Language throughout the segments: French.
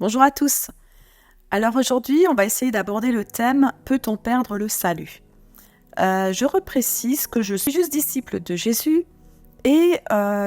Bonjour à tous. Alors aujourd'hui, on va essayer d'aborder le thème Peut-on perdre le salut? Je reprécise que je suis juste disciple de Jésus et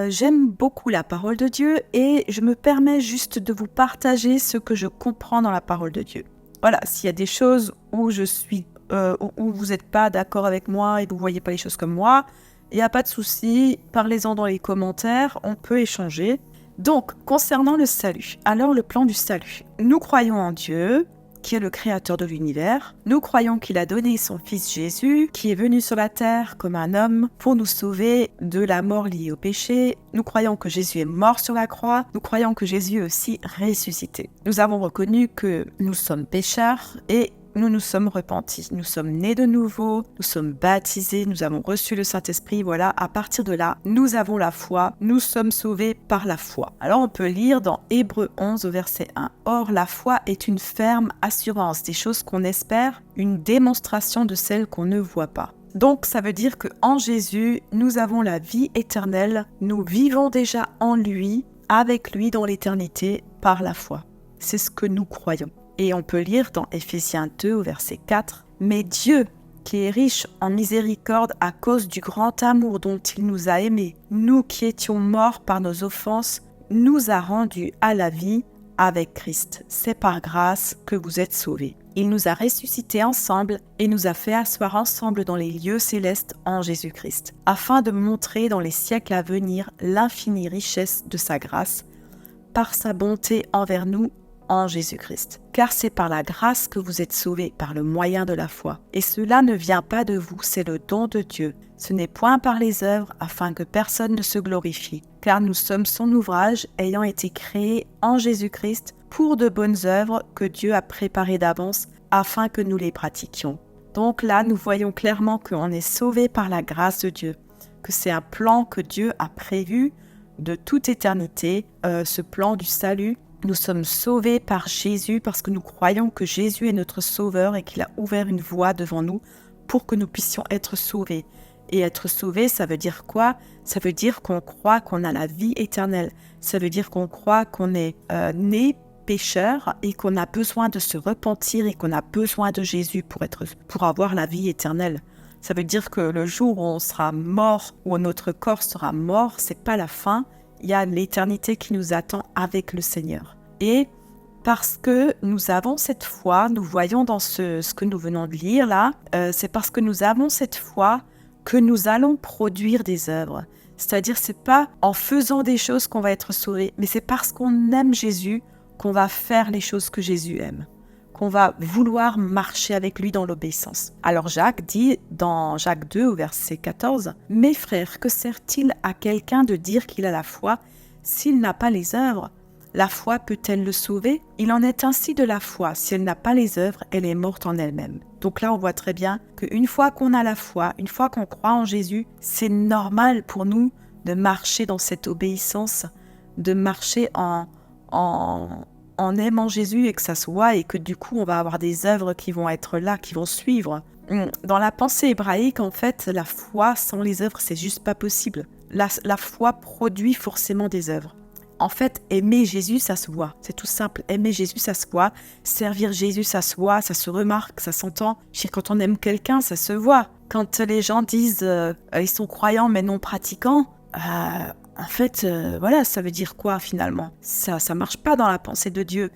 j'aime beaucoup la parole de Dieu et je me permets juste de vous partager ce que je comprends dans la parole de Dieu. Voilà, s'il y a des choses où où vous n'êtes pas d'accord avec moi et vous ne voyez pas les choses comme moi, il n'y a pas de souci, parlez-en dans les commentaires, on peut échanger. Donc, concernant le salut, alors le plan du salut. Nous croyons en Dieu, qui est le créateur de l'univers. Nous croyons qu'il a donné son fils Jésus, qui est venu sur la terre comme un homme pour nous sauver de la mort liée au péché. Nous croyons que Jésus est mort sur la croix. Nous croyons que Jésus est aussi ressuscité. Nous avons reconnu que nous sommes pécheurs et nous nous sommes repentis, nous sommes nés de nouveau, nous sommes baptisés, nous avons reçu le Saint-Esprit, voilà, à partir de là, nous avons la foi, nous sommes sauvés par la foi. Alors on peut lire dans Hébreux 11 au verset 1, « Or la foi est une ferme assurance des choses qu'on espère, une démonstration de celles qu'on ne voit pas. » Donc ça veut dire qu'en Jésus, nous avons la vie éternelle, nous vivons déjà en lui, avec lui dans l'éternité, par la foi. C'est ce que nous croyons. Et on peut lire dans Éphésiens 2 au verset 4, « Mais Dieu, qui est riche en miséricorde à cause du grand amour dont il nous a aimés, nous qui étions morts par nos offenses, nous a rendus à la vie avec Christ. C'est par grâce que vous êtes sauvés. Il nous a ressuscités ensemble et nous a fait asseoir ensemble dans les lieux célestes en Jésus-Christ, afin de montrer dans les siècles à venir l'infinie richesse de sa grâce, par sa bonté envers nous, en Jésus-Christ. Car c'est par la grâce que vous êtes sauvés par le moyen de la foi. Et cela ne vient pas de vous, c'est le don de Dieu. Ce n'est point par les œuvres, afin que personne ne se glorifie. Car nous sommes son ouvrage, ayant été créés en Jésus-Christ pour de bonnes œuvres que Dieu a préparées d'avance, afin que nous les pratiquions. Donc là, nous voyons clairement qu'on est sauvés par la grâce de Dieu, que c'est un plan que Dieu a prévu de toute éternité, ce plan du salut. Nous sommes sauvés par Jésus parce que nous croyons que Jésus est notre sauveur et qu'il a ouvert une voie devant nous pour que nous puissions être sauvés. Et être sauvé, ça veut dire quoi? Ça veut dire qu'on croit qu'on a la vie éternelle. Ça veut dire qu'on croit qu'on est né pécheur et qu'on a besoin de se repentir et qu'on a besoin de Jésus pour avoir la vie éternelle. Ça veut dire que le jour où on sera mort, où notre corps sera mort, c'est pas la fin. Il y a l'éternité qui nous attend avec le Seigneur. Et parce que nous avons cette foi, nous voyons dans ce que nous venons de lire là, c'est parce que nous avons cette foi que nous allons produire des œuvres. C'est-à-dire, c'est pas en faisant des choses qu'on va être sauvé, mais c'est parce qu'on aime Jésus qu'on va faire les choses que Jésus aime, qu'on va vouloir marcher avec lui dans l'obéissance. Alors Jacques dit dans Jacques 2 au verset 14, « Mes frères, que sert-il à quelqu'un de dire qu'il a la foi s'il n'a pas les œuvres? La foi peut-elle le sauver? Il en est ainsi de la foi. Si elle n'a pas les œuvres, elle est morte en elle-même. » Donc là, on voit très bien qu'une fois qu'on a la foi, une fois qu'on croit en Jésus, c'est normal pour nous de marcher dans cette obéissance, de marcher en aimant Jésus et que ça soit, et que du coup, on va avoir des œuvres qui vont être là, qui vont suivre. Dans la pensée hébraïque, en fait, la foi sans les œuvres, c'est juste pas possible. La foi produit forcément des œuvres. En fait, aimer Jésus, ça se voit. C'est tout simple. Aimer Jésus, ça se voit. Servir Jésus, ça se voit, ça se remarque, ça s'entend. Quand on aime quelqu'un, ça se voit. Quand les gens disent ils sont croyants mais non pratiquants, en fait, voilà, ça veut dire quoi finalement? Ça marche pas dans la pensée de Dieu.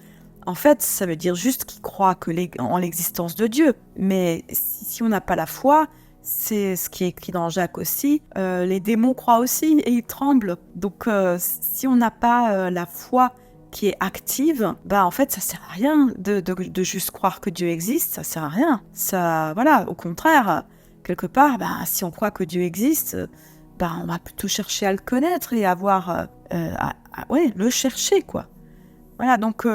En fait, ça veut dire juste qu'ils croient en l'existence de Dieu. Mais si on n'a pas la foi, c'est ce qui est écrit dans Jacques aussi, les démons croient aussi et ils tremblent. Donc si on n'a pas la foi qui est active, en fait ça sert à rien de juste croire que Dieu existe, ça sert à rien. Ça, voilà, au contraire, quelque part, si on croit que Dieu existe, on va plutôt chercher à le connaître et avoir, le chercher quoi. Voilà, donc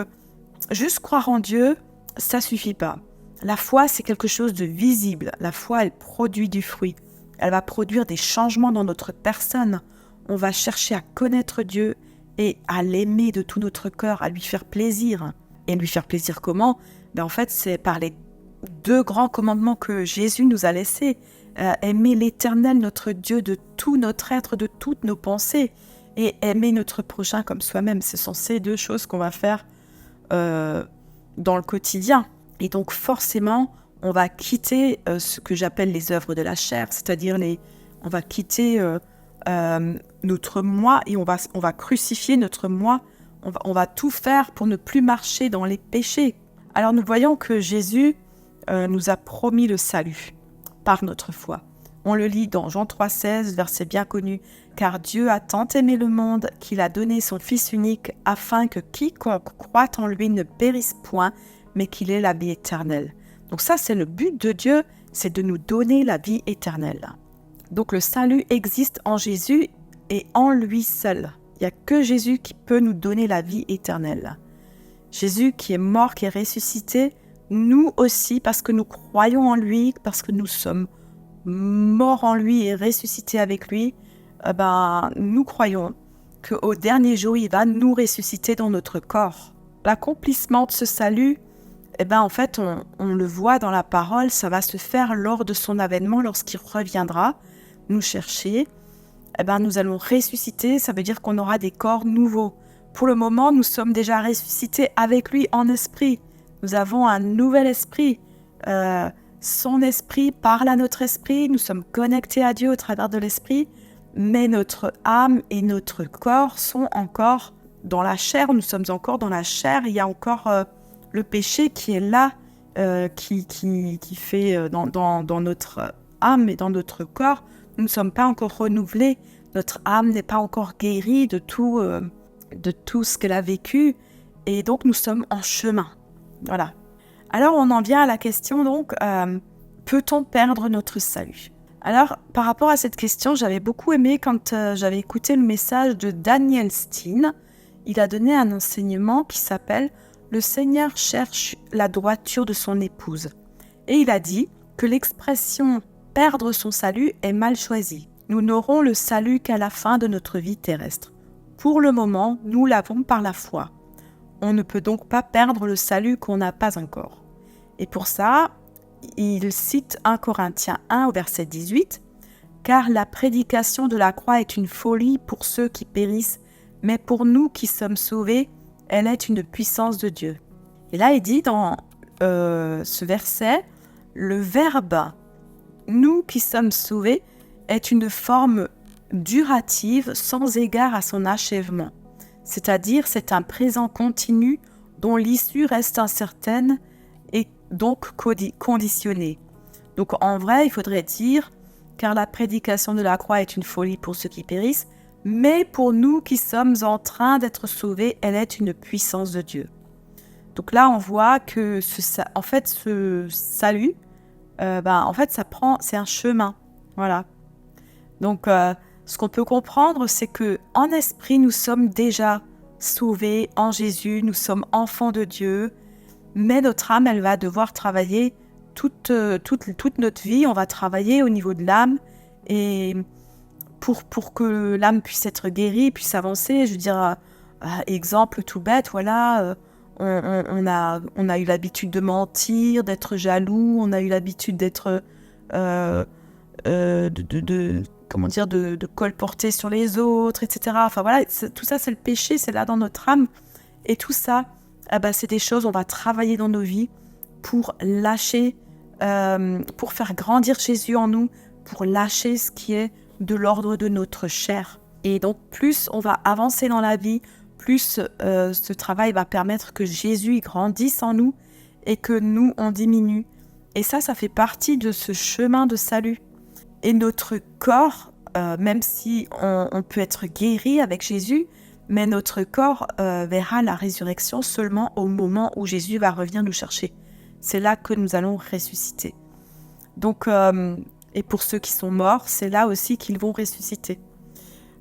juste croire en Dieu, ça suffit pas. La foi, c'est quelque chose de visible. La foi, elle produit du fruit. Elle va produire des changements dans notre personne. On va chercher à connaître Dieu et à l'aimer de tout notre cœur, à lui faire plaisir. Et lui faire plaisir comment? En fait, c'est par les 2 grands commandements que Jésus nous a laissés. Aimer l'Éternel, notre Dieu, de tout notre être, de toutes nos pensées. Et aimer notre prochain comme soi-même. Ce sont ces 2 choses qu'on va faire dans le quotidien. Et donc forcément, on va quitter ce que j'appelle les œuvres de la chair, c'est-à-dire on va quitter notre moi et on va crucifier notre moi. On va tout faire pour ne plus marcher dans les péchés. Alors nous voyons que Jésus nous a promis le salut par notre foi. On le lit dans Jean 3,16, verset bien connu. « Car Dieu a tant aimé le monde qu'il a donné son Fils unique afin que quiconque croit en lui ne périsse point, mais qu'il ait la vie éternelle. » Donc ça, c'est le but de Dieu, c'est de nous donner la vie éternelle. Donc le salut existe en Jésus et en lui seul. Il n'y a que Jésus qui peut nous donner la vie éternelle. Jésus qui est mort, qui est ressuscité, nous aussi, parce que nous croyons en lui, parce que nous sommes morts en lui et ressuscités avec lui, nous croyons qu'au dernier jour, il va nous ressusciter dans notre corps. L'accomplissement de ce salut, en fait, on le voit dans la parole, ça va se faire lors de son avènement, lorsqu'il reviendra nous chercher. Nous allons ressusciter, ça veut dire qu'on aura des corps nouveaux. Pour le moment, nous sommes déjà ressuscités avec lui en esprit. Nous avons un nouvel esprit. Son esprit parle à notre esprit. Nous sommes connectés à Dieu au travers de l'esprit. Mais notre âme et notre corps sont encore dans la chair. Nous sommes encore dans la chair. Il y a encore le péché qui est là, qui fait dans notre âme et dans notre corps. Nous ne sommes pas encore renouvelés. Notre âme n'est pas encore guérie de tout ce qu'elle a vécu. Et donc, nous sommes en chemin. Voilà. Alors, on en vient à la question, donc, peut-on perdre notre salut ? Alors, par rapport à cette question, j'avais beaucoup aimé quand j'avais écouté le message de Daniel Steen. Il a donné un enseignement qui s'appelle « Le Seigneur cherche la droiture de son épouse ». Et il a dit que l'expression « perdre son salut » est mal choisie. Nous n'aurons le salut qu'à la fin de notre vie terrestre. Pour le moment, nous l'avons par la foi. On ne peut donc pas perdre le salut qu'on n'a pas encore. Et pour ça, il cite 1 Corinthiens 1 au verset 18, « Car la prédication de la croix est une folie pour ceux qui périssent, mais pour nous qui sommes sauvés, elle est une puissance de Dieu. » Et là, il dit dans ce verset, le verbe « nous qui sommes sauvés » est une forme durative sans égard à son achèvement. C'est-à-dire, c'est un présent continu dont l'issue reste incertaine et donc conditionnée. Donc en vrai, il faudrait dire « car la prédication de la croix est une folie pour ceux qui périssent, mais pour nous qui sommes en train d'être sauvés, elle est une puissance de Dieu. » Donc là, on voit que ce salut, c'est un chemin. Voilà. Donc, ce qu'on peut comprendre, c'est que en esprit, nous sommes déjà sauvés en Jésus, nous sommes enfants de Dieu, mais notre âme, elle va devoir travailler toute notre vie. On va travailler au niveau de l'âme et pour que l'âme puisse être guérie, puisse avancer. Je veux dire, exemple tout bête, voilà, on a eu l'habitude de mentir, d'être jaloux, on a eu l'habitude d'être de colporter sur les autres, etc. Enfin voilà, tout ça c'est le péché, c'est là dans notre âme. Et tout ça, c'est des choses, on va travailler dans nos vies pour lâcher, pour faire grandir Jésus en nous, pour lâcher ce qui est de l'ordre de notre chair. Et donc plus on va avancer dans la vie, plus ce travail va permettre que Jésus grandisse en nous et que nous on diminue. Et ça fait partie de ce chemin de salut. Et notre corps, même si on peut être guéri avec Jésus, mais notre corps verra la résurrection seulement au moment où Jésus va revenir nous chercher. C'est là que nous allons ressusciter. Donc, et pour ceux qui sont morts, c'est là aussi qu'ils vont ressusciter.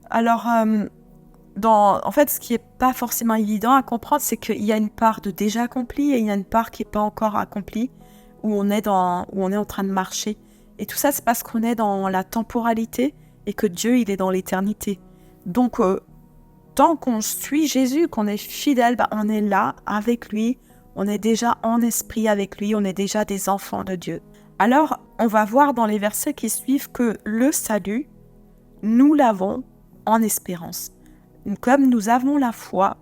Alors, en fait, ce qui n'est pas forcément évident à comprendre, c'est qu'il y a une part de déjà accompli et il y a une part qui n'est pas encore accomplie, où on est en train de marcher. Et tout ça, c'est parce qu'on est dans la temporalité et que Dieu, il est dans l'éternité. Donc, tant qu'on suit Jésus, qu'on est fidèle, on est là avec lui, on est déjà en esprit avec lui, on est déjà des enfants de Dieu. Alors, on va voir dans les versets qui suivent que le salut, nous l'avons en espérance. Comme nous avons la foi,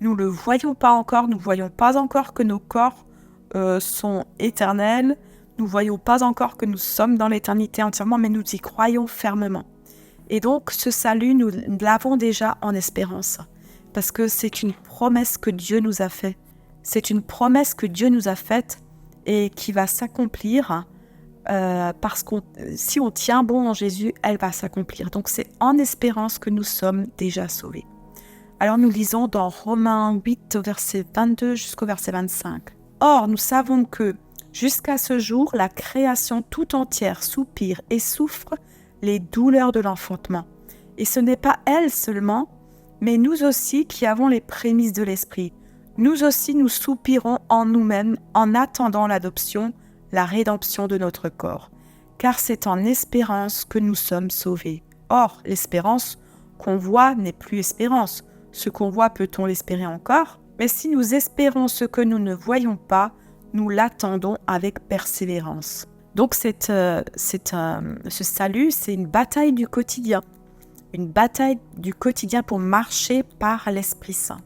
nous ne le voyons pas encore, nous ne voyons pas encore que nos corps sont éternels, nous ne voyons pas encore que nous sommes dans l'éternité entièrement, mais nous y croyons fermement. Et donc, ce salut, nous l'avons déjà en espérance, parce que c'est une promesse que Dieu nous a faite. C'est une promesse que Dieu nous a faite et qui va s'accomplir, parce que si on tient bon en Jésus, elle va s'accomplir. Donc, c'est en espérance que nous sommes déjà sauvés. Alors, nous lisons dans Romains 8, au verset 22 jusqu'au verset 25. « Or, nous savons que, jusqu'à ce jour, la création tout entière soupire et souffre les douleurs de l'enfantement. Et ce n'est pas elle seulement, mais nous aussi qui avons les prémices de l'Esprit. Nous aussi nous soupirons en nous-mêmes en attendant l'adoption, la rédemption de notre corps. Car c'est en espérance que nous sommes sauvés. Or, l'espérance qu'on voit n'est plus espérance. Ce qu'on voit, peut-on l'espérer encore? Mais si nous espérons ce que nous ne voyons pas, nous l'attendons avec persévérance. » Donc ce salut, c'est une bataille du quotidien. Une bataille du quotidien pour marcher par l'Esprit Saint.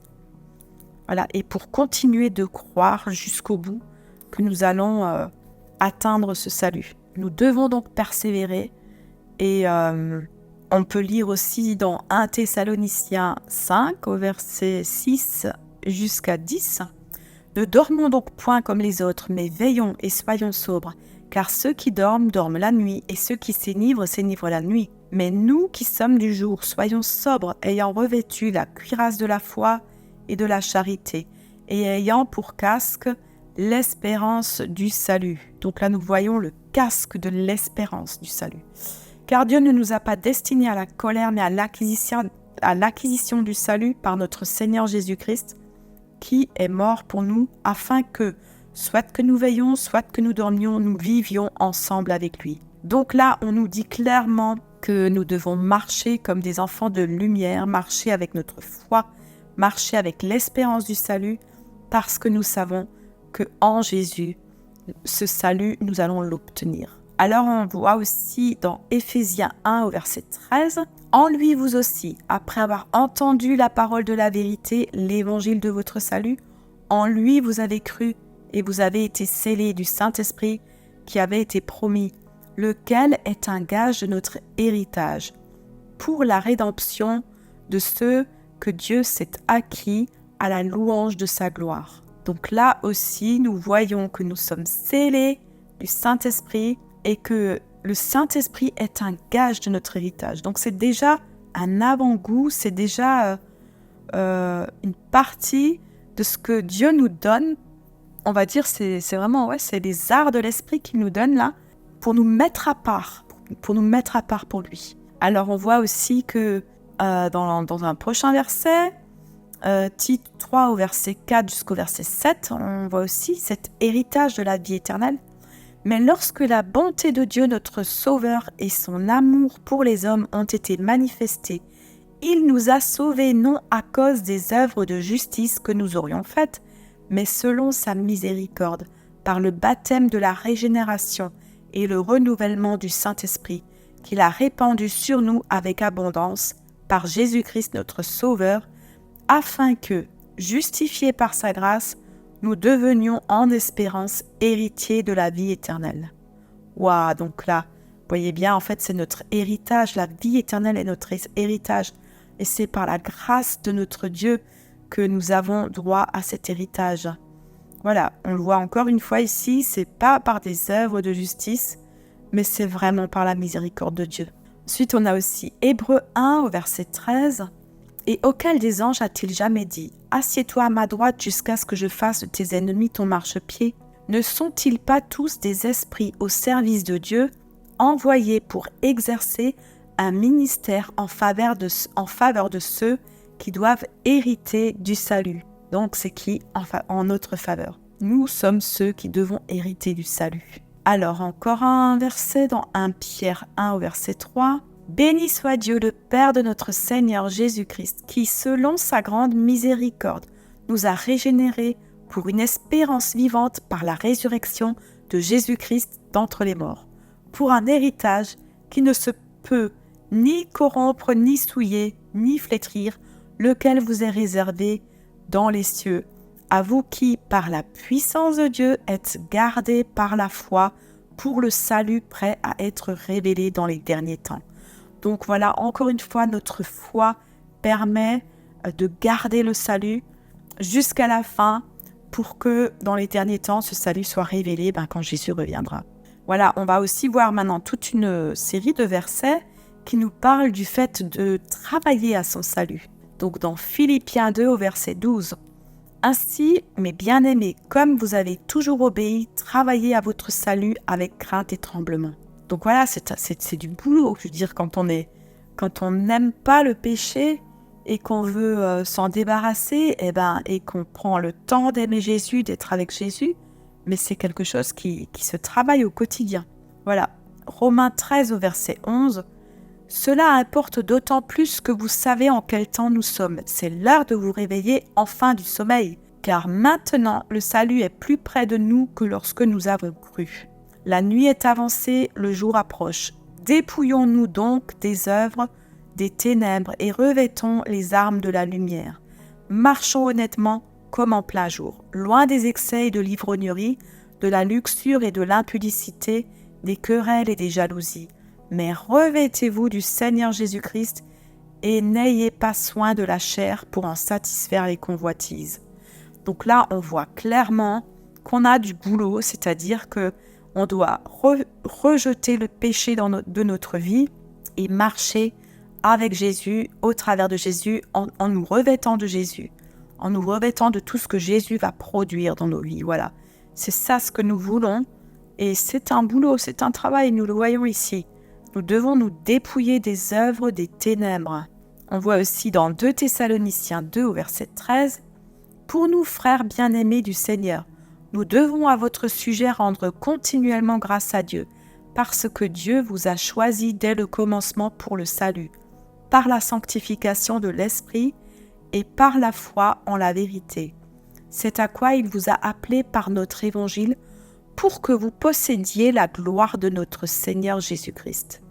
Voilà, et pour continuer de croire jusqu'au bout que nous allons atteindre ce salut. Nous devons donc persévérer et on peut lire aussi dans 1 Thessaloniciens 5 au verset 6 jusqu'à 10. « Ne dormons donc point comme les autres, mais veillons et soyons sobres. Car ceux qui dorment, dorment la nuit, et ceux qui s'enivrent, s'enivrent la nuit. Mais nous qui sommes du jour, soyons sobres, ayant revêtu la cuirasse de la foi et de la charité, et ayant pour casque l'espérance du salut. » Donc là, nous voyons le casque de l'espérance du salut. « Car Dieu ne nous a pas destinés à la colère, mais à l'acquisition du salut par notre Seigneur Jésus-Christ, qui est mort pour nous, afin que, soit que nous veillions, soit que nous dormions, nous vivions ensemble avec lui. » Donc là, on nous dit clairement que nous devons marcher comme des enfants de lumière, marcher avec notre foi, marcher avec l'espérance du salut, parce que nous savons qu'en Jésus, ce salut, nous allons l'obtenir. Alors on voit aussi dans Éphésiens 1 au verset 13, « En lui vous aussi, après avoir entendu la parole de la vérité, l'évangile de votre salut, en lui vous avez cru, et vous avez été scellés du Saint-Esprit qui avait été promis, lequel est un gage de notre héritage, pour la rédemption de ceux que Dieu s'est acquis à la louange de sa gloire. » Donc là aussi, nous voyons que nous sommes scellés du Saint-Esprit et que le Saint-Esprit est un gage de notre héritage. Donc c'est déjà un avant-goût, c'est déjà une partie de ce que Dieu nous donne. On va dire, c'est vraiment, c'est les arts de l'esprit qu'il nous donne là, pour nous mettre à part, pour lui. Alors on voit aussi que dans un prochain verset, Tite 3 au verset 4 jusqu'au verset 7, on voit aussi cet héritage de la vie éternelle. « Mais lorsque la bonté de Dieu notre Sauveur et son amour pour les hommes ont été manifestés, il nous a sauvés non à cause des œuvres de justice que nous aurions faites, mais selon sa miséricorde, par le baptême de la régénération et le renouvellement du Saint-Esprit, qu'il a répandu sur nous avec abondance, par Jésus-Christ notre Sauveur, afin que, justifiés par sa grâce, nous devenions en espérance héritiers de la vie éternelle. » Waouh, donc là, vous voyez bien, en fait, c'est notre héritage, la vie éternelle est notre héritage. Et c'est par la grâce de notre Dieu que nous avons droit à cet héritage. Voilà, on le voit encore une fois ici, c'est pas par des œuvres de justice, mais c'est vraiment par la miséricorde de Dieu. Ensuite, on a aussi Hébreux 1 au verset 13. « Et auquel des anges a-t-il jamais dit, « Assieds-toi à ma droite jusqu'à ce que je fasse de tes ennemis ton marchepied » Ne sont-ils pas tous des esprits au service de Dieu, envoyés pour exercer un ministère en faveur de ceux qui doivent hériter du salut? Donc c'est qui en notre faveur? Nous sommes ceux qui devons hériter du salut. Alors encore un verset dans 1 Pierre 1 au verset 3. « Béni soit Dieu le Père de notre Seigneur Jésus-Christ, qui, selon sa grande miséricorde, nous a régénérés pour une espérance vivante par la résurrection de Jésus-Christ d'entre les morts, pour un héritage qui ne se peut ni corrompre, ni souiller, ni flétrir, lequel vous est réservé dans les cieux, à vous qui, par la puissance de Dieu, êtes gardés par la foi pour le salut prêt à être révélé dans les derniers temps. Donc voilà, encore une fois, notre foi permet de garder le salut jusqu'à la fin pour que dans les derniers temps, ce salut soit révélé quand Jésus reviendra. Voilà, on va aussi voir maintenant toute une série de versets qui nous parlent du fait de travailler à son salut. Donc dans Philippiens 2 au verset 12, « Ainsi, mes bien-aimés, comme vous avez toujours obéi, travaillez à votre salut avec crainte et tremblement. » Donc voilà, c'est du boulot. Je veux dire, quand on n'aime pas le péché et qu'on veut s'en débarrasser, et qu'on prend le temps d'aimer Jésus, d'être avec Jésus, mais c'est quelque chose qui se travaille au quotidien. Voilà, Romains 13 au verset 11, « Cela importe d'autant plus que vous savez en quel temps nous sommes. C'est l'heure de vous réveiller enfin du sommeil, car maintenant le salut est plus près de nous que lorsque nous avons cru. La nuit est avancée, le jour approche. Dépouillons-nous donc des œuvres des ténèbres et revêtons les armes de la lumière. Marchons honnêtement comme en plein jour, loin des excès et de l'ivrognerie, de la luxure et de l'impudicité, des querelles et des jalousies. Mais revêtez-vous du Seigneur Jésus-Christ et n'ayez pas soin de la chair pour en satisfaire les convoitises. » Donc là, on voit clairement qu'on a du boulot, c'est-à-dire qu'on doit rejeter le péché de notre vie et marcher avec Jésus, au travers de Jésus, en nous revêtant de Jésus, en nous revêtant de tout ce que Jésus va produire dans nos vies. Voilà, c'est ça ce que nous voulons et c'est un boulot, c'est un travail, nous le voyons ici. Nous devons nous dépouiller des œuvres des ténèbres. On voit aussi dans 2 Thessaloniciens 2 au verset 13, « Pour nous, frères bien-aimés du Seigneur, nous devons à votre sujet rendre continuellement grâce à Dieu, parce que Dieu vous a choisi dès le commencement pour le salut, par la sanctification de l'Esprit et par la foi en la vérité. C'est à quoi il vous a appelé par notre évangile, pour que vous possédiez la gloire de notre Seigneur Jésus-Christ.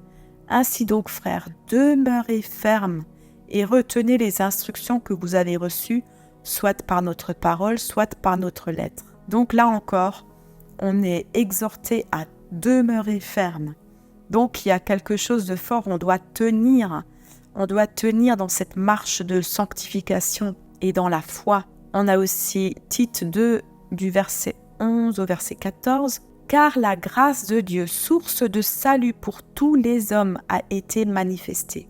Ainsi donc, frères, demeurez fermes et retenez les instructions que vous avez reçues, soit par notre parole, soit par notre lettre. » Donc là encore, on est exhorté à demeurer ferme. Donc il y a quelque chose de fort, on doit tenir dans cette marche de sanctification et dans la foi. On a aussi Tite 2 du verset 11 au verset 14. « Car la grâce de Dieu, source de salut pour tous les hommes, a été manifestée.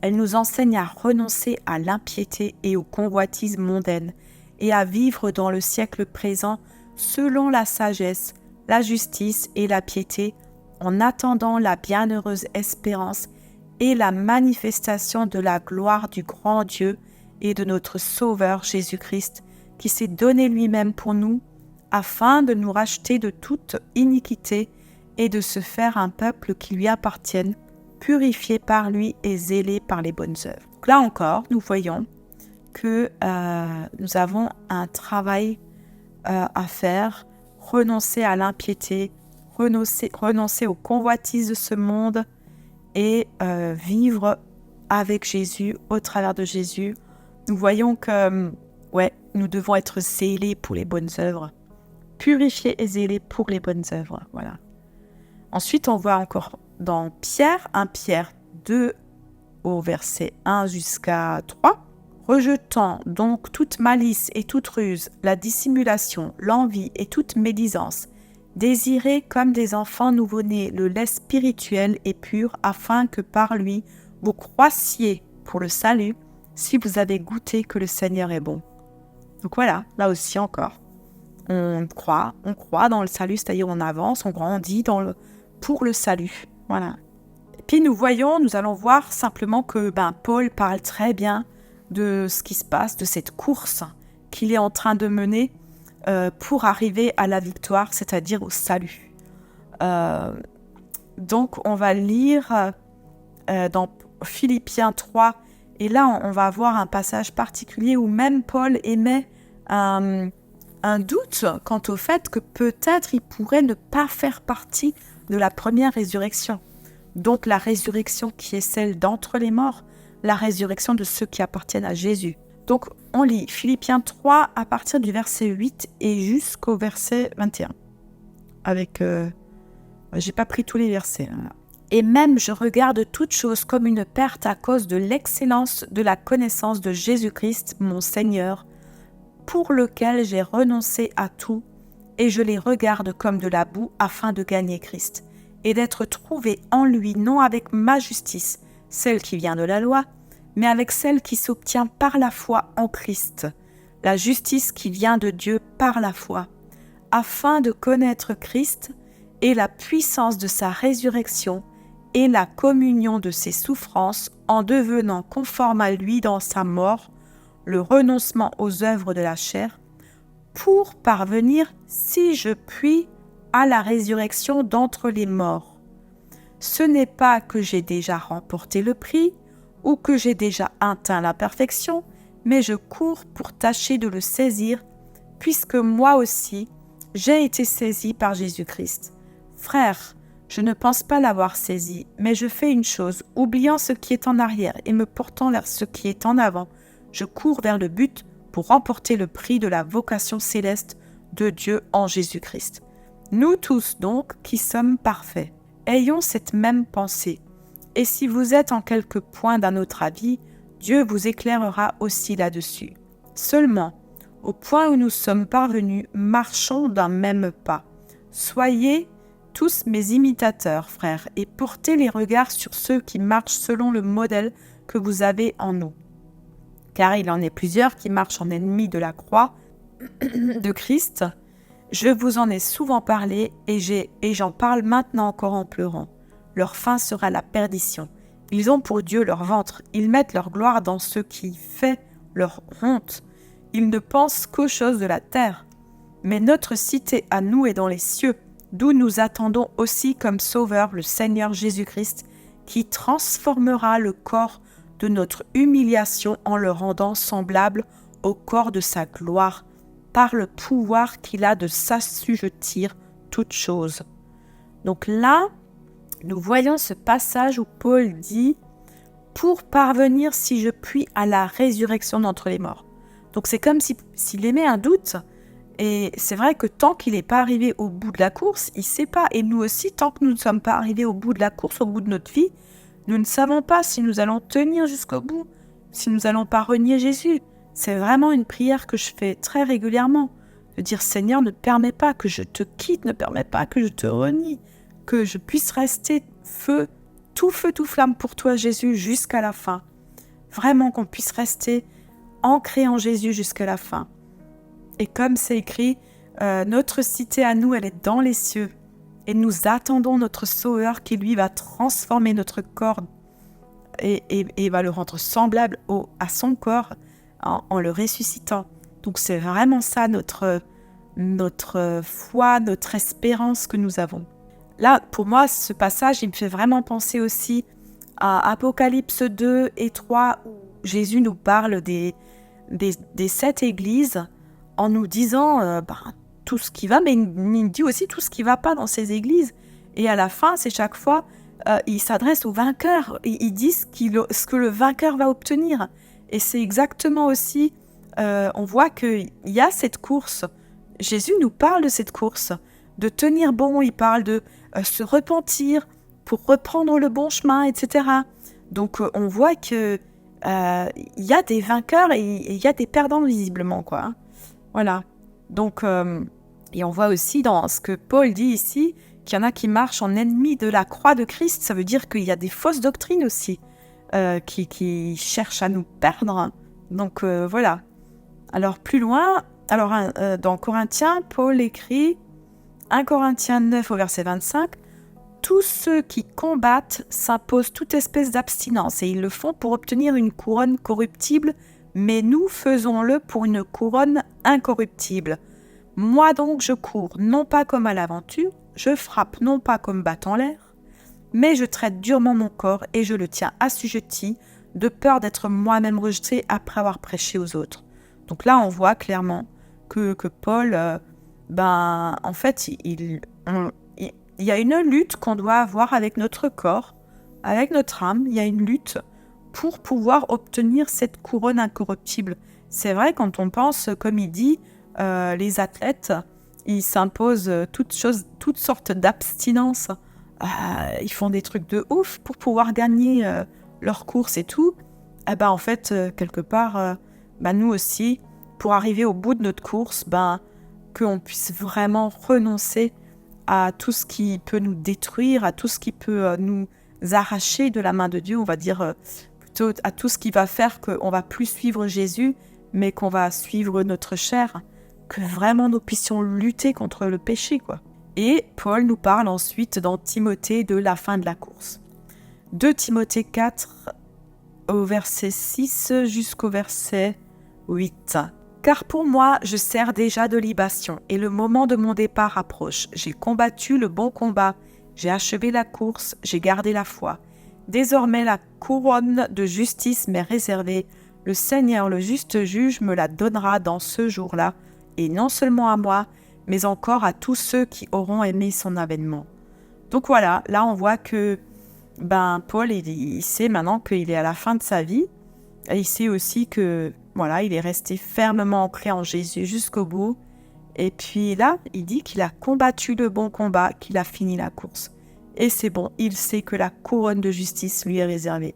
Elle nous enseigne à renoncer à l'impiété et aux convoitises mondaines et à vivre dans le siècle présent selon la sagesse, la justice et la piété, en attendant la bienheureuse espérance et la manifestation de la gloire du grand Dieu et de notre Sauveur Jésus-Christ, qui s'est donné lui-même pour nous, afin de nous racheter de toute iniquité et de se faire un peuple qui lui appartienne, purifié par lui et zélé par les bonnes œuvres. » Donc là encore, nous voyons que nous avons un travail à faire, renoncer à l'impiété, renoncer aux convoitises de ce monde et vivre avec Jésus, au travers de Jésus. Nous voyons que nous devons être zélés pour les bonnes œuvres, purifiés et zélés pour les bonnes œuvres. Voilà. Ensuite, on voit encore dans Pierre, 1 Pierre 2 au verset 1 jusqu'à 3. « Rejetant donc toute malice et toute ruse, la dissimulation, l'envie et toute médisance, désirez comme des enfants nouveau-nés le lait spirituel et pur, afin que par lui vous croissiez pour le salut, si vous avez goûté que le Seigneur est bon. » Donc voilà, là aussi encore, on croit dans le salut, c'est-à-dire on avance, on grandit pour le salut. Voilà. Et puis nous allons voir simplement que Paul parle très bien de ce qui se passe, de cette course qu'il est en train de mener pour arriver à la victoire, c'est-à-dire au salut. Donc on va lire dans Philippiens 3, et là on va voir un passage particulier où même Paul émet un doute quant au fait que peut-être il pourrait ne pas faire partie de la première résurrection. Donc la résurrection qui est celle d'entre les morts, la résurrection de ceux qui appartiennent à Jésus. Donc, on lit Philippiens 3 à partir du verset 8 et jusqu'au verset 21. J'ai pas pris tous les versets. Là. Et même je regarde toute chose comme une perte à cause de l'excellence de la connaissance de Jésus-Christ, mon Seigneur, pour lequel j'ai renoncé à tout, et je les regarde comme de la boue afin de gagner Christ, et d'être trouvé en lui, non avec ma justice, celle qui vient de la loi, mais avec celle qui s'obtient par la foi en Christ, la justice qui vient de Dieu par la foi, afin de connaître Christ et la puissance de sa résurrection et la communion de ses souffrances en devenant conforme à lui dans sa mort, le renoncement aux œuvres de la chair, pour parvenir, si je puis, à la résurrection d'entre les morts. Ce n'est pas que j'ai déjà remporté le prix ou que j'ai déjà atteint la perfection, mais je cours pour tâcher de le saisir, puisque moi aussi, j'ai été saisi par Jésus-Christ. Frères, je ne pense pas l'avoir saisi, mais je fais une chose, oubliant ce qui est en arrière et me portant vers ce qui est en avant, je cours vers le but pour remporter le prix de la vocation céleste de Dieu en Jésus-Christ. Nous tous donc, qui sommes parfaits, ayons cette même pensée. Et si vous êtes en quelque point d'un autre avis, Dieu vous éclairera aussi là-dessus. Seulement, au point où nous sommes parvenus, marchons d'un même pas. Soyez tous mes imitateurs, frères, et portez les regards sur ceux qui marchent selon le modèle que vous avez en nous. Car il en est plusieurs qui marchent en ennemis de la croix de Christ. Je vous en ai souvent parlé et j'en parle maintenant encore en pleurant. Leur fin sera la perdition. Ils ont pour Dieu leur ventre. Ils mettent leur gloire dans ce qui fait leur honte. Ils ne pensent qu'aux choses de la terre. Mais notre cité à nous est dans les cieux, d'où nous attendons aussi comme sauveur le Seigneur Jésus-Christ, qui transformera le corps de notre humiliation en le rendant semblable au corps de sa gloire, par le pouvoir qu'il a de s'assujettir toutes choses. Donc là, nous voyons ce passage où Paul dit « pour parvenir, si je puis, à la résurrection d'entre les morts ». Donc c'est comme s'il émet un doute, et c'est vrai que tant qu'il n'est pas arrivé au bout de la course, il ne sait pas. Et nous aussi, tant que nous ne sommes pas arrivés au bout de la course, au bout de notre vie, nous ne savons pas si nous allons tenir jusqu'au bout, si nous n'allons pas renier Jésus. C'est vraiment une prière que je fais très régulièrement, de dire « Seigneur, ne permets pas que je te quitte, ne permets pas que je te renie, que je puisse rester feu, tout flamme pour toi, Jésus, jusqu'à la fin. Vraiment qu'on puisse rester ancré en Jésus jusqu'à la fin. » Et comme c'est écrit, notre cité à nous, elle est dans les cieux. Et nous attendons notre Sauveur qui, lui, va transformer notre corps et va le rendre semblable à son corps en le ressuscitant. Donc c'est vraiment ça notre foi, notre espérance que nous avons. Là, pour moi, ce passage, il me fait vraiment penser aussi à Apocalypse 2 et 3, où Jésus nous parle des 7 églises, en nous disant tout ce qui va, mais il dit aussi tout ce qui ne va pas dans ces églises. Et à la fin, c'est chaque fois, il s'adresse au vainqueur. Il dit ce que le vainqueur va obtenir. Et c'est exactement aussi, on voit qu'il y a cette course. Jésus nous parle de cette course, de tenir bon, il parle de se repentir pour reprendre le bon chemin, etc. Donc on voit que il y a des vainqueurs et il y a des perdants visiblement, quoi. Hein. Voilà, donc, et on voit aussi dans ce que Paul dit ici, qu'il y en a qui marchent en ennemis de la croix de Christ. Ça veut dire qu'il y a des fausses doctrines aussi, qui cherchent à nous perdre. Donc voilà. Alors plus loin, dans Corinthiens, Paul écrit, 1 Corinthiens 9 au verset 25, « Tous ceux qui combattent s'imposent toute espèce d'abstinence, et ils le font pour obtenir une couronne corruptible, mais nous faisons-le pour une couronne incorruptible. Moi donc je cours, non pas comme à l'aventure, je frappe non pas comme battant l'air, mais je traite durement mon corps et je le tiens assujetti, de peur d'être moi-même rejeté après avoir prêché aux autres. » Donc là, on voit clairement que Paul, en fait, il y a une lutte qu'on doit avoir avec notre corps, avec notre âme. Il y a une lutte pour pouvoir obtenir cette couronne incorruptible. c'est vrai quand on pense, comme il dit, les athlètes, ils s'imposent toutes sortes d'abstinences. Ils font des trucs de ouf pour pouvoir gagner leurs courses et tout. Eh ben, en fait, quelque part, nous aussi, pour arriver au bout de notre course, qu'on puisse vraiment renoncer à tout ce qui peut nous détruire, à tout ce qui peut nous arracher de la main de Dieu, on va dire plutôt à tout ce qui va faire qu'on va plus suivre Jésus, mais qu'on va suivre notre chair, que vraiment nous puissions lutter contre le péché, quoi. Et Paul nous parle ensuite dans Timothée de la fin de la course. 2 Timothée 4, au verset 6 jusqu'au verset 8. « Car pour moi, je sers déjà de libation, et le moment de mon départ approche. J'ai combattu le bon combat, j'ai achevé la course, j'ai gardé la foi. Désormais, la couronne de justice m'est réservée. Le Seigneur, le juste juge, me la donnera dans ce jour-là, et non seulement à moi, mais encore à tous ceux qui auront aimé son avènement. » Donc voilà, là on voit que Paul, il sait maintenant qu'il est à la fin de sa vie, et il sait aussi que voilà, il est resté fermement ancré en Jésus jusqu'au bout. Et puis là, il dit qu'il a combattu le bon combat, qu'il a fini la course. Et c'est bon, il sait que la couronne de justice lui est réservée.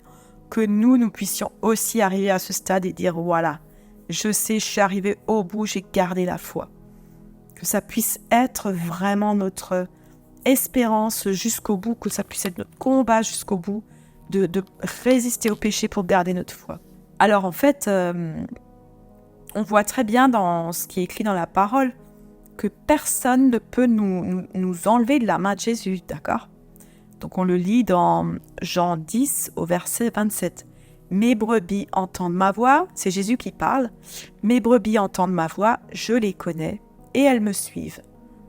Que nous puissions aussi arriver à ce stade et dire voilà, je sais, je suis arrivé au bout, j'ai gardé la foi. Que ça puisse être vraiment notre espérance jusqu'au bout, que ça puisse être notre combat jusqu'au bout, de résister au péché pour garder notre foi. Alors en fait, on voit très bien dans ce qui est écrit dans la parole que personne ne peut nous enlever de la main de Jésus, d'accord ? Donc on le lit dans Jean 10 au verset 27. « Mes brebis entendent ma voix », c'est Jésus qui parle, « Mes brebis entendent ma voix, je les connais, et elles me suivent.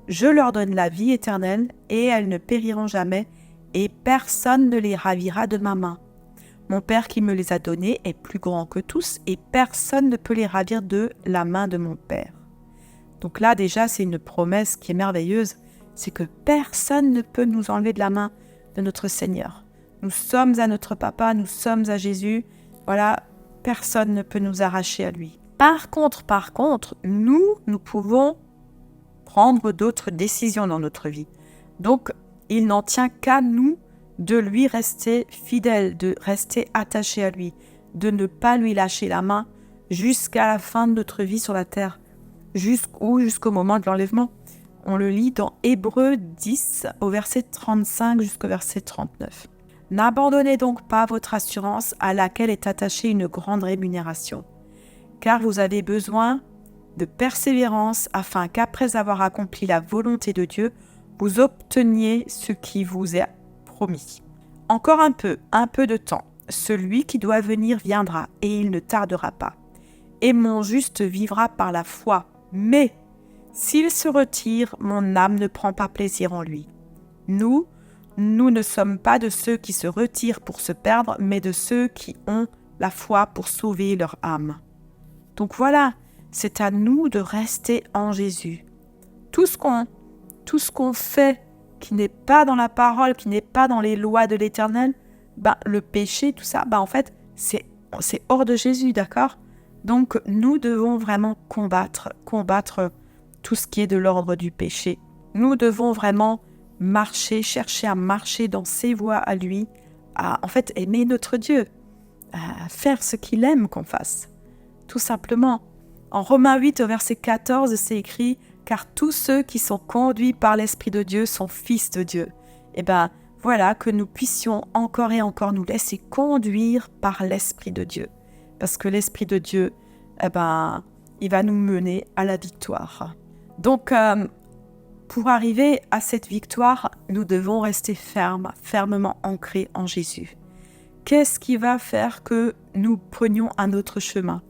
Je leur donne la vie éternelle, et elles ne périront jamais, et personne ne les ravira de ma main. Mon Père qui me les a donnés est plus grand que tous, et personne ne peut les ravir de la main de mon Père. » Donc là, déjà, c'est une promesse qui est merveilleuse, c'est que personne ne peut nous enlever de la main de notre Seigneur. Nous sommes à notre Papa, nous sommes à Jésus, voilà, personne ne peut nous arracher à lui. Par contre, nous pouvons prendre d'autres décisions dans notre vie. Donc, il n'en tient qu'à nous de lui rester fidèle, de rester attaché à lui, de ne pas lui lâcher la main jusqu'à la fin de notre vie sur la terre, jusqu'au moment de l'enlèvement. On le lit dans Hébreux 10 au verset 35 jusqu'au verset 39. « N'abandonnez donc pas votre assurance à laquelle est attachée une grande rémunération, car vous avez besoin de persévérance afin qu'après avoir accompli la volonté de Dieu, vous obteniez ce qui vous est promis. Encore un peu de temps. Celui qui doit venir viendra, et il ne tardera pas. Et mon juste vivra par la foi. Mais s'il se retire, mon âme ne prend pas plaisir en lui. Nous ne sommes pas de ceux qui se retirent pour se perdre, mais de ceux qui ont la foi pour sauver leur âme. » Donc voilà, c'est à nous de rester en Jésus. Tout ce qu'on fait qui n'est pas dans la parole, qui n'est pas dans les lois de l'Éternel, le péché, tout ça, en fait, c'est hors de Jésus, d'accord ? Donc, nous devons vraiment combattre tout ce qui est de l'ordre du péché. Nous devons vraiment chercher à marcher dans ses voies à lui, à en fait aimer notre Dieu, à faire ce qu'il aime qu'on fasse, tout simplement. En Romains 8, au verset 14, c'est écrit « Car tous ceux qui sont conduits par l'Esprit de Dieu sont fils de Dieu. » Et voilà, que nous puissions encore et encore nous laisser conduire par l'Esprit de Dieu. Parce que l'Esprit de Dieu, il va nous mener à la victoire. Donc, pour arriver à cette victoire, nous devons rester fermement ancrés en Jésus. Qu'est-ce qui va faire que nous prenions un autre chemin ?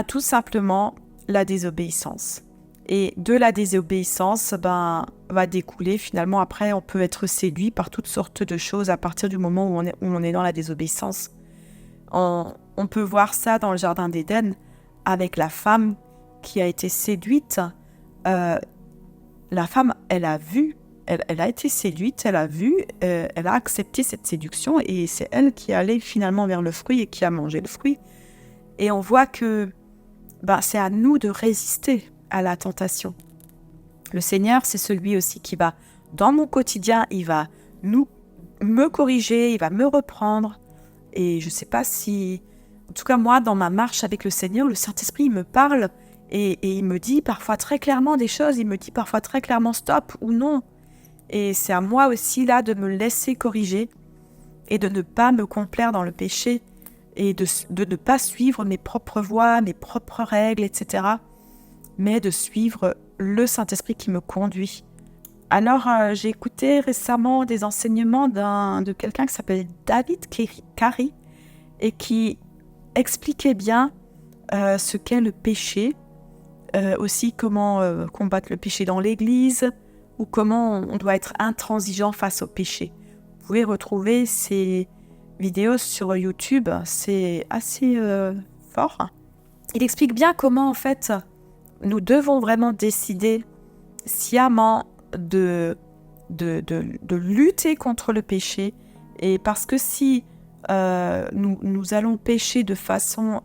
Tout simplement la désobéissance. Et de la désobéissance, va découler finalement, après on peut être séduit par toutes sortes de choses à partir du moment où on est dans la désobéissance. On peut voir ça dans le jardin d'Éden avec la femme qui a été séduite. La femme, elle a été séduite, elle a vu, elle a accepté cette séduction et c'est elle qui est allée finalement vers le fruit et qui a mangé le fruit. Et on voit que c'est à nous de résister à la tentation. Le Seigneur, c'est celui aussi qui va, dans mon quotidien, il va me corriger, il va me reprendre. Et je ne sais pas si... En tout cas, moi, dans ma marche avec le Seigneur, le Saint-Esprit, il me parle et il me dit parfois très clairement des choses. Il me dit parfois très clairement stop ou non. Et c'est à moi aussi, là, de me laisser corriger et de ne pas me complaire dans le péché et de ne pas suivre mes propres voies, mes propres règles, etc. Mais de suivre le Saint-Esprit qui me conduit. Alors, j'ai écouté récemment des enseignements de quelqu'un qui s'appelle David Carey et qui expliquait bien ce qu'est le péché, aussi comment combattre le péché dans l'Église ou comment on doit être intransigeant face au péché. Vous pouvez retrouver ces vidéos sur YouTube, c'est assez fort. Il explique bien comment, en fait, nous devons vraiment décider sciemment de lutter contre le péché. Et parce que si nous allons pécher de façon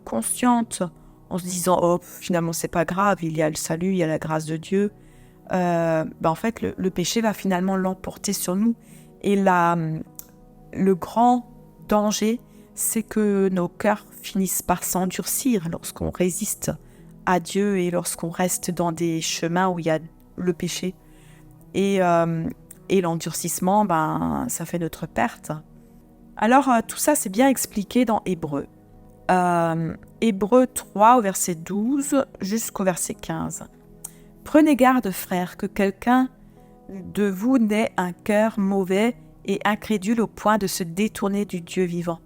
consciente, en se disant « Oh, finalement, c'est pas grave, il y a le salut, il y a la grâce de Dieu », en fait, le péché va finalement l'emporter sur nous. Et le grand danger, c'est que nos cœurs finissent par s'endurcir lorsqu'on résiste à Dieu et lorsqu'on reste dans des chemins où il y a le péché. Et l'endurcissement, ça fait notre perte. Alors, tout ça, c'est bien expliqué dans Hébreux. Hébreux 3, au verset 12, jusqu'au verset 15. « Prenez garde, frères, que quelqu'un de vous n'ait un cœur mauvais et incrédule au point de se détourner du Dieu vivant.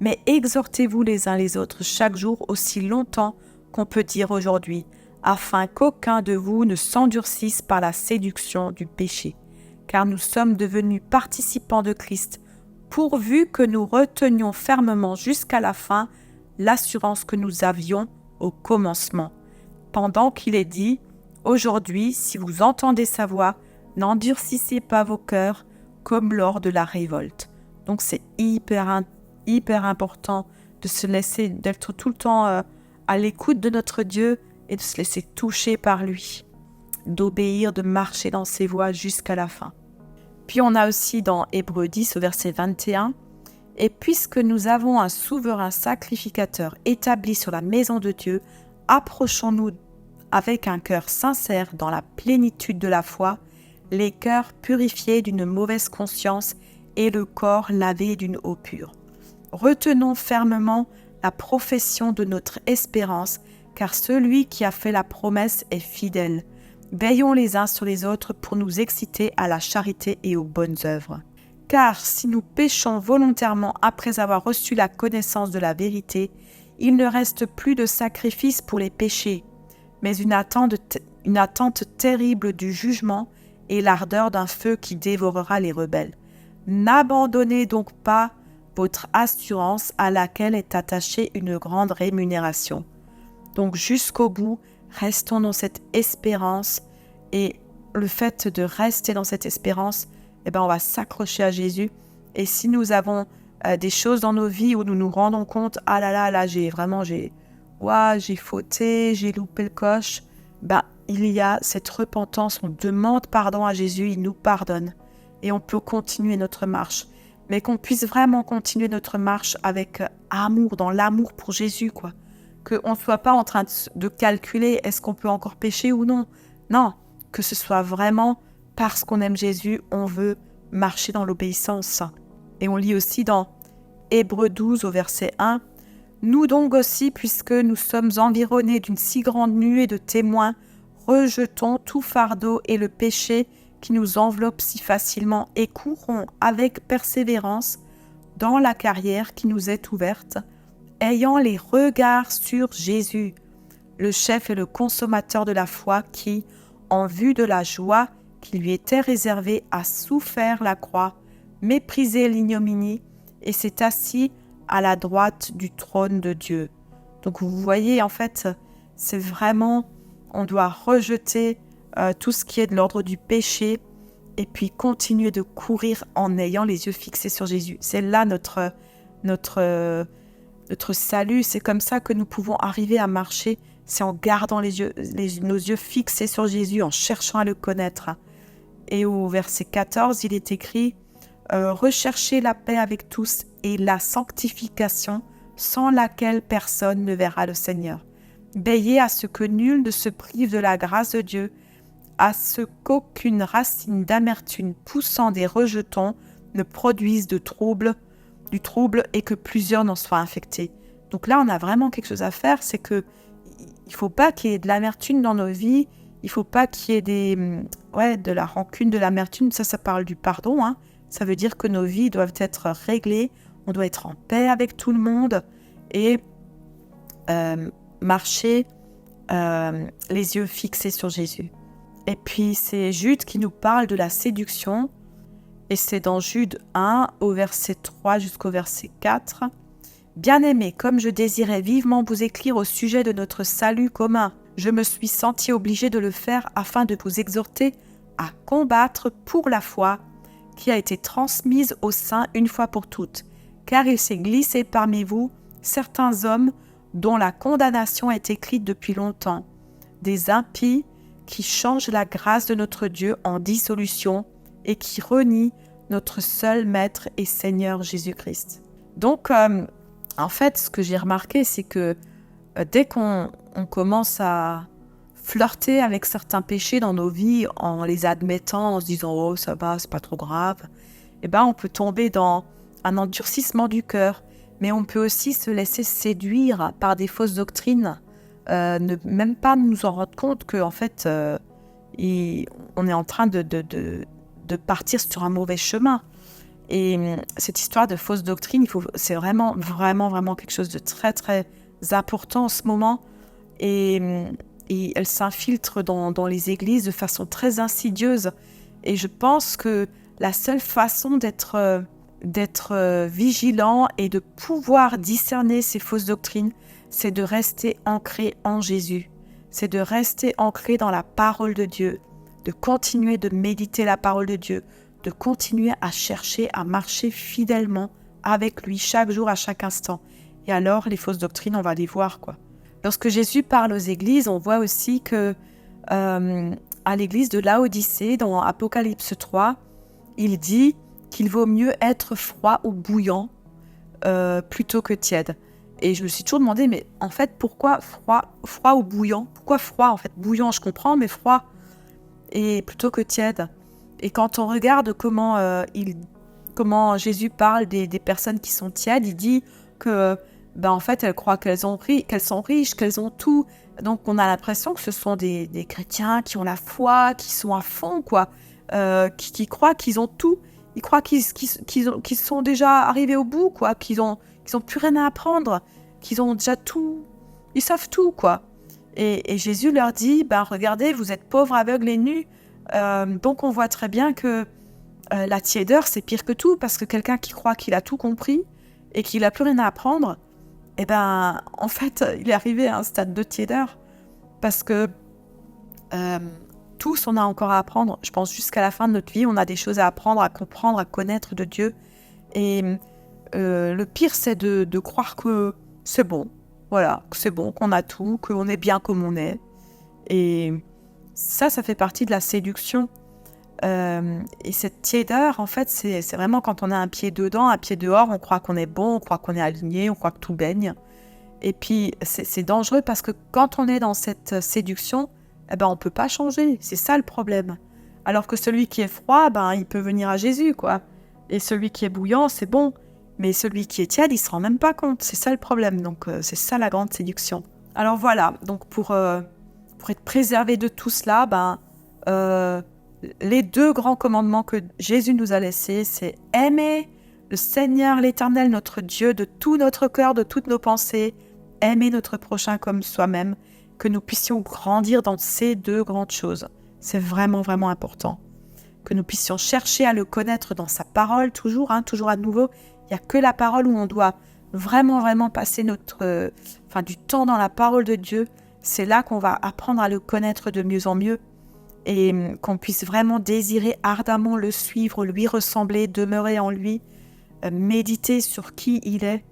Mais exhortez-vous les uns les autres chaque jour aussi longtemps qu'on peut dire aujourd'hui, afin qu'aucun de vous ne s'endurcisse par la séduction du péché. Car nous sommes devenus participants de Christ, pourvu que nous retenions fermement jusqu'à la fin l'assurance que nous avions au commencement. Pendant qu'il est dit, aujourd'hui, si vous entendez sa voix, n'endurcissez pas vos cœurs comme lors de la révolte. » Donc c'est hyper important de se laisser, d'être tout le temps à l'écoute de notre Dieu et de se laisser toucher par lui, d'obéir, de marcher dans ses voies jusqu'à la fin. Puis on a aussi dans Hébreux 10 au verset 21, « Et puisque nous avons un souverain sacrificateur établi sur la maison de Dieu, approchons-nous avec un cœur sincère dans la plénitude de la foi, les cœurs purifiés d'une mauvaise conscience et le corps lavé d'une eau pure. Retenons fermement la profession de notre espérance, car celui qui a fait la promesse est fidèle. Veillons les uns sur les autres pour nous exciter à la charité et aux bonnes œuvres. Car si nous péchons volontairement après avoir reçu la connaissance de la vérité, il ne reste plus de sacrifice pour les péchés, mais une attente terrible du jugement et l'ardeur d'un feu qui dévorera les rebelles. N'abandonnez donc pas votre assurance à laquelle est attachée une grande rémunération. » Donc jusqu'au bout, restons dans cette espérance, et le fait de rester dans cette espérance, on va s'accrocher à Jésus. Et si nous avons des choses dans nos vies où nous nous rendons compte, ah là, j'ai fauté, j'ai loupé le coche, il y a cette repentance, on demande pardon à Jésus, il nous pardonne et on peut continuer notre marche. Mais qu'on puisse vraiment continuer notre marche avec amour, dans l'amour pour Jésus, quoi. Qu'on ne soit pas en train de calculer est-ce qu'on peut encore pécher ou non. Non, que ce soit vraiment parce qu'on aime Jésus, on veut marcher dans l'obéissance. Et on lit aussi dans Hébreux 12 au verset 1, « Nous donc aussi, puisque nous sommes environnés d'une si grande nuée de témoins, rejetons tout fardeau et le péché qui nous enveloppe si facilement et courons avec persévérance dans la carrière qui nous est ouverte, ayant les regards sur Jésus, le chef et le consommateur de la foi qui, en vue de la joie qui lui était réservée, a souffert la croix, méprisé l'ignominie et s'est assis à la droite du trône de Dieu. » Donc vous voyez, en fait, c'est vraiment, on doit rejeter tout ce qui est de l'ordre du péché et puis continuer de courir en ayant les yeux fixés sur Jésus. C'est là notre notre salut. C'est comme ça que nous pouvons arriver à marcher. C'est en gardant nos yeux fixés sur Jésus, en cherchant à le connaître. Et au verset 14, il est écrit « Recherchez la paix avec tous et la sanctification, sans laquelle personne ne verra le Seigneur. Veillez à ce que nul ne se prive de la grâce de Dieu, à ce qu'aucune racine d'amertume poussant des rejetons ne produise du trouble et que plusieurs n'en soient infectés. » Donc là, on a vraiment quelque chose à faire, c'est que il ne faut pas qu'il y ait de l'amertume dans nos vies, il ne faut pas qu'il y ait de la rancune, de l'amertume. Ça parle du pardon. Hein. Ça veut dire que nos vies doivent être réglées, on doit être en paix avec tout le monde et marcher les yeux fixés sur Jésus. Et puis c'est Jude qui nous parle de la séduction, et c'est dans Jude 1 au verset 3 jusqu'au verset 4. « Bien-aimés, comme je désirais vivement vous écrire au sujet de notre salut commun, je me suis senti obligé de le faire afin de vous exhorter à combattre pour la foi qui a été transmise aux saints une fois pour toutes, car il s'est glissé parmi vous certains hommes dont la condamnation est écrite depuis longtemps, des impies qui changent la grâce de notre Dieu en dissolution et qui renient notre seul Maître et Seigneur Jésus-Christ. » Donc, en fait, ce que j'ai remarqué, c'est que dès qu'on commence à flirter avec certains péchés dans nos vies en les admettant, en se disant « Oh, ça va, c'est pas trop grave », eh ben, on peut tomber dans un endurcissement du cœur, mais on peut aussi se laisser séduire par des fausses doctrines, même pas nous en rendre compte qu'en fait, on est en train de partir sur un mauvais chemin. Et cette histoire de fausse doctrine, c'est vraiment, vraiment, vraiment quelque chose de très, très important en ce moment. Et elle s'infiltre dans les églises de façon très insidieuse. Et je pense que la seule façon d'être vigilant et de pouvoir discerner ces fausses doctrines, c'est de rester ancré en Jésus. C'est de rester ancré dans la parole de Dieu, de continuer de méditer la parole de Dieu, de continuer à chercher à marcher fidèlement avec lui chaque jour, à chaque instant. Et alors, les fausses doctrines, on va les voir, quoi. Lorsque Jésus parle aux églises, on voit aussi que à l'église de Laodicée, dans Apocalypse 3, il dit qu'il vaut mieux être froid ou bouillant plutôt que tiède. Et je me suis toujours demandé, mais en fait, pourquoi froid ou bouillant ? Pourquoi froid, en fait ? Bouillant, je comprends, mais froid, et plutôt que tiède. Et quand on regarde comment Jésus parle des personnes qui sont tièdes, il dit que, en fait, elles croient qu'elles sont riches, qu'elles ont tout. Donc, on a l'impression que ce sont des chrétiens qui ont la foi, qui sont à fond, quoi, qui croient qu'ils ont tout. Ils croient qu'ils sont déjà arrivés au bout, quoi, qu'ils ont plus rien à apprendre, qu'ils ont déjà tout, ils savent tout, quoi. Et Jésus leur dit, regardez, vous êtes pauvres, aveugles et nus. Donc on voit très bien que la tiédeur, c'est pire que tout, parce que quelqu'un qui croit qu'il a tout compris et qu'il n'a plus rien à apprendre, en fait, il est arrivé à un stade de tiédeur, parce que tous, on a encore à apprendre. Je pense jusqu'à la fin de notre vie, on a des choses à apprendre, à comprendre, à connaître de Dieu. Et le pire, c'est de croire que c'est bon, voilà, que c'est bon, qu'on a tout, qu'on est bien comme on est. Et ça fait partie de la séduction. Et cette tiédeur, en fait, c'est vraiment quand on a un pied dedans, un pied dehors, on croit qu'on est bon, on croit qu'on est aligné, on croit que tout baigne. Et puis, c'est dangereux parce que quand on est dans cette séduction, on ne peut pas changer. C'est ça le problème. Alors que celui qui est froid, il peut venir à Jésus, quoi. Et celui qui est bouillant, c'est bon. Mais celui qui est tiède, il ne se rend même pas compte. C'est ça le problème. Donc, c'est ça la grande séduction. Alors voilà. Donc, pour être préservé de tout cela, les deux grands commandements que Jésus nous a laissés, c'est aimer le Seigneur, l'Éternel, notre Dieu, de tout notre cœur, de toutes nos pensées, aimer notre prochain comme soi-même, que nous puissions grandir dans ces deux grandes choses. C'est vraiment, vraiment important. Que nous puissions chercher à le connaître dans sa parole, toujours à nouveau. Il n'y a que la parole où on doit vraiment, vraiment passer du temps dans la parole de Dieu. C'est là qu'on va apprendre à le connaître de mieux en mieux et qu'on puisse vraiment désirer ardemment le suivre, lui ressembler, demeurer en lui, méditer sur qui il est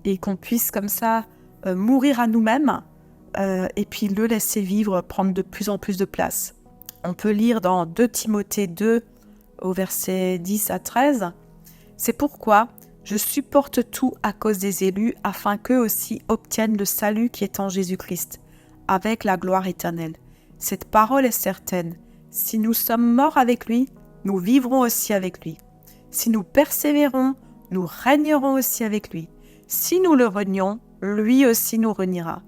et qu'on puisse comme ça mourir à nous-mêmes et puis le laisser vivre, prendre de plus en plus de place. On peut lire dans 2 Timothée 2 au verset 10 à 13. C'est pourquoi je supporte tout à cause des élus, afin qu'eux aussi obtiennent le salut qui est en Jésus-Christ, avec la gloire éternelle. Cette parole est certaine. Si nous sommes morts avec lui, nous vivrons aussi avec lui. Si nous persévérons, nous régnerons aussi avec lui. Si nous le renions, lui aussi nous reniera.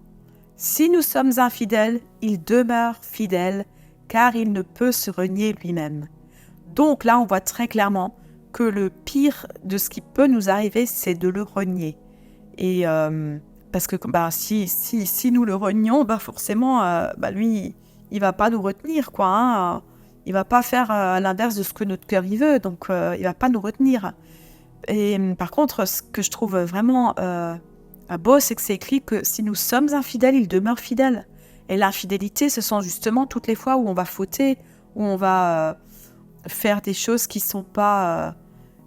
Si nous sommes infidèles, il demeure fidèle, car il ne peut se renier lui-même. Donc là, on voit très clairement que le pire de ce qui peut nous arriver, c'est de le renier. Et parce que si nous le renions, forcément, lui, il va pas nous retenir, quoi. Hein. Il va pas faire à l'inverse de ce que notre cœur y veut, donc il va pas nous retenir. Et par contre, ce que je trouve vraiment beau, c'est que c'est écrit que si nous sommes infidèles, il demeure fidèle. Et l'infidélité, ce sont justement toutes les fois où on va fauter, où on va faire des choses qui sont pas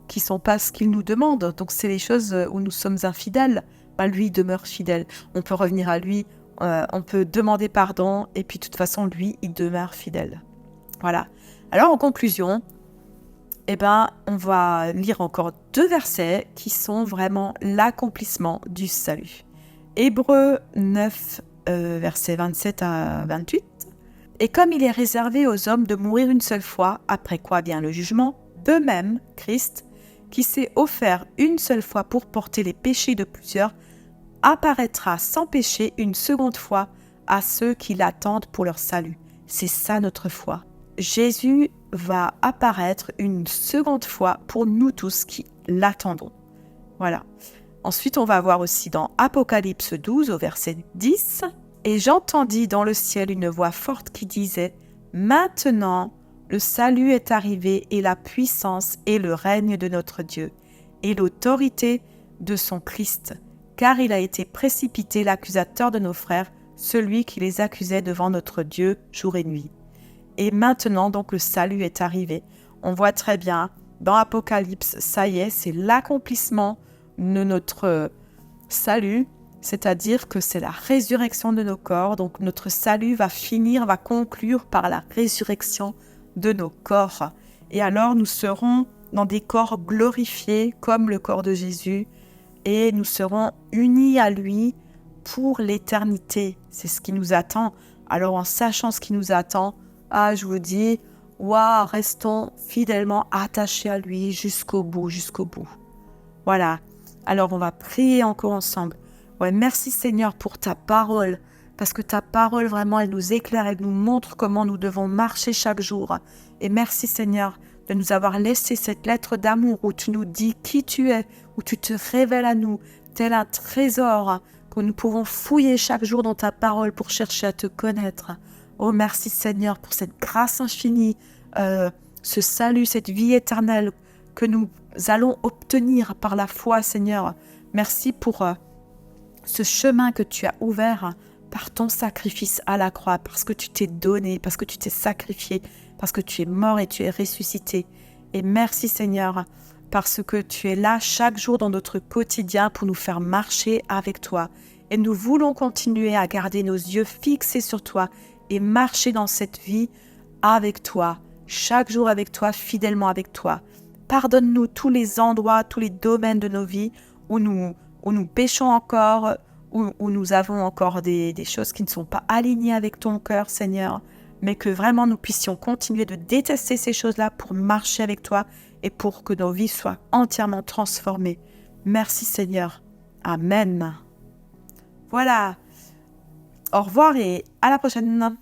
ce qu'il nous demande. Donc c'est les choses où nous sommes infidèles. Lui, il demeure fidèle. On peut revenir à lui, on peut demander pardon, et puis de toute façon, lui, il demeure fidèle. Voilà. Alors en conclusion, on va lire encore 2 versets qui sont vraiment l'accomplissement du salut. Hébreux 9, versets 27 à 28. Et comme il est réservé aux hommes de mourir une seule fois, après quoi vient le jugement, de même, Christ, qui s'est offert une seule fois pour porter les péchés de plusieurs, apparaîtra sans péché une seconde fois à ceux qui l'attendent pour leur salut. C'est ça notre foi. Jésus va apparaître une seconde fois pour nous tous qui l'attendons. Voilà. Ensuite, on va voir aussi dans Apocalypse 12 au verset 10. Et j'entendis dans le ciel une voix forte qui disait « Maintenant, le salut est arrivé et la puissance et le règne de notre Dieu et l'autorité de son Christ, car il a été précipité l'accusateur de nos frères, celui qui les accusait devant notre Dieu jour et nuit. » Et maintenant, donc, le salut est arrivé. On voit très bien, dans Apocalypse, ça y est, c'est l'accomplissement de notre salut, c'est-à-dire que c'est la résurrection de nos corps. Donc, notre salut va conclure par la résurrection de nos corps. Et alors, nous serons dans des corps glorifiés, comme le corps de Jésus, et nous serons unis à lui pour l'éternité. C'est ce qui nous attend. Alors, en sachant ce qui nous attend, je vous dis, restons fidèlement attachés à lui jusqu'au bout. Voilà. Alors, on va prier encore ensemble. Merci Seigneur pour ta parole, parce que ta parole, vraiment, elle nous éclaire, elle nous montre comment nous devons marcher chaque jour. Et merci Seigneur de nous avoir laissé cette lettre d'amour où tu nous dis qui tu es, où tu te révèles à nous, tel un trésor que nous pouvons fouiller chaque jour dans ta parole pour chercher à te connaître. Oh, merci Seigneur pour cette grâce infinie, ce salut, cette vie éternelle que nous allons obtenir par la foi, Seigneur. Merci pour ce chemin que tu as ouvert par ton sacrifice à la croix, parce que tu t'es donné, parce que tu t'es sacrifié, parce que tu es mort et tu es ressuscité. Et merci Seigneur, parce que tu es là chaque jour dans notre quotidien pour nous faire marcher avec toi. Et nous voulons continuer à garder nos yeux fixés sur toi et marcher dans cette vie avec toi, chaque jour avec toi, fidèlement avec toi. Pardonne-nous tous les endroits, tous les domaines de nos vies où nous péchons encore, où nous avons encore des choses qui ne sont pas alignées avec ton cœur, Seigneur, mais que vraiment nous puissions continuer de détester ces choses-là pour marcher avec toi et pour que nos vies soient entièrement transformées. Merci Seigneur. Amen. Voilà. Au revoir et à la prochaine.